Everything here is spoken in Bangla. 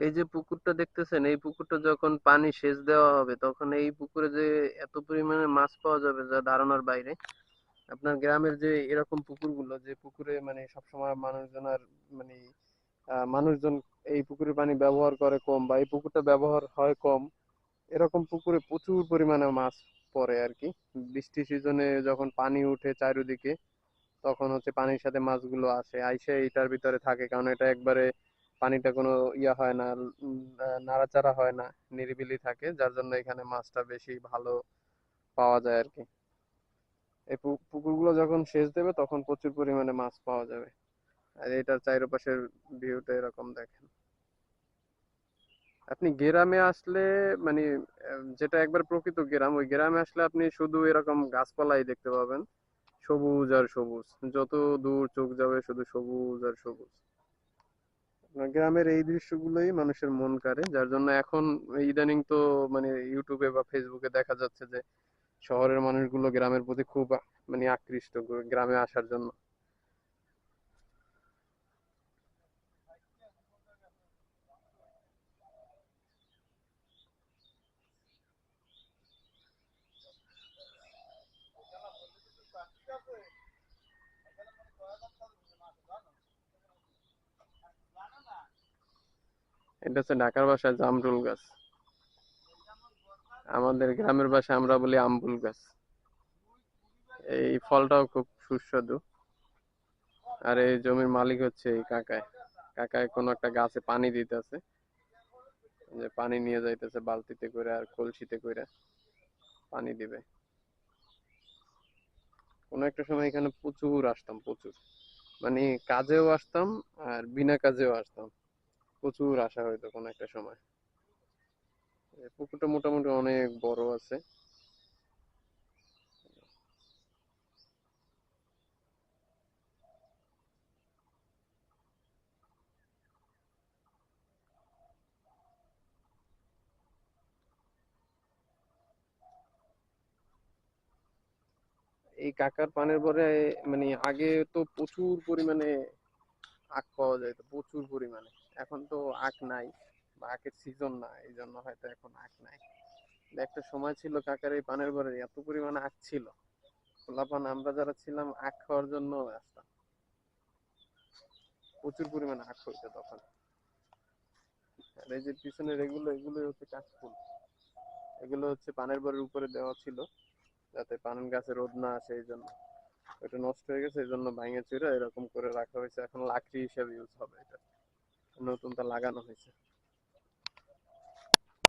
এই যে পুকুরটা দেখতেছেন, এই পুকুরটা যখন পানি সেচ দেওয়া হবে তখন এই পুকুরে যে এত পরিমাণে মাছ পাওয়া যাবে যা ধারণার বাইরে। আপনার গ্রামের যে এরকম পুকুরগুলো, যে পুকুরে মানে সবসময় মানুষজন আর মানে মানুষজন এই পুকুরের পানি ব্যবহার করে কম, বা এই পুকুরটা ব্যবহার হয় কম, এরকম পুকুরে প্রচুর পরিমাণে মাছ পড়ে আর কি। বৃষ্টি সিজনে যখন পানি উঠে চারিদিকে, তখন হচ্ছে পানির সাথে মাছগুলো আসে, আইসে এটার ভিতরে থাকে, কারণ এটা একবারে পানিটা কোনো ইয়া হয় না, নাড়াচাড়া হয় না, নিরিবিলি থাকে, যার জন্য এখানে মাছটা বেশি ভালো পাওয়া যায় আর কি। এই পুকুরগুলো যখন সেচ দেবে তখন প্রচুর পরিমাণে মাছ পাওয়া যাবে। আর এটার চারপাশের ভিউটা এরকম দেখেন। আপনি গ্রামে আসলে মানে যেটা একবার প্রকৃত গ্রাম, ওই গ্রামে আসলে আপনি শুধু এরকম গাছপালাই দেখতে পাবেন, সবুজ আর সবুজ, যত দূর চোখ যাবে শুধু সবুজ আর সবুজ। গ্রামের এই দৃশ্যগুলোই মানুষের মন কাড়ে, যার জন্য এখন ইদানিং তো মানে ইউটিউবে বা ফেসবুকে দেখা যাচ্ছে যে শহরের মানুষগুলো গ্রামের প্রতি খুব মানে আকৃষ্ট গ্রামে আসার জন্য। এটা হচ্ছে ঢাকার ভাষায় জামরুল গাছ, আমাদের গ্রামের ভাষায় আমরা বলি আমবুল গাছ। এই ফলটাও খুব সুস্বাদু। আর এই জমির মালিক হচ্ছে এই কাকায়। কাকায় কোনো একটা গাছে পানি দিতেছে, যে পানি নিয়ে যাইতেছে বালতিতে করে আর কলসিতে করে পানি দিবে। কোনো একটা সময় এখানে প্রচুর আসতাম, প্রচুর, মানে কাজেও আসতাম আর বিনা কাজেও আসতাম, প্রচুর আসা হয়তো কোনো একটা সময়। পুকুরটা মোটামুটি অনেক বড় আছে। এই কাকার পানের পরে মানে আগে তো প্রচুর পরিমাণে আখ পাওয়া যায়, তো প্রচুর পরিমাণে। এখন তো আখ নাই, বা আখের সিজন না, এই জন্য হয়তো এখন আখ নাই। একটা সময় ছিল কাকার এই পানের পরে এত পরিমাণে আখ ছিল, পোলাপান আমরা যারা ছিলাম আখ খাওয়ার জন্য আসতাম, প্রচুর পরিমাণে আখ হইতো তখন। আর এই যে পিছনের এগুলো, এগুলো হচ্ছে কাশফুল। এগুলো হচ্ছে পানের বাড়ির উপরে দেওয়া ছিল, যাতে পান গাছে রোদ না আসে, এই জন্য। এটা নষ্ট হয়ে গেছে, এই জন্য ভাঙে চুরে এরকম করে রাখা হয়েছে, এখন লাকড়ি হিসাবে ইউজ হবে এটা, নতুনটা লাগানো হয়েছে।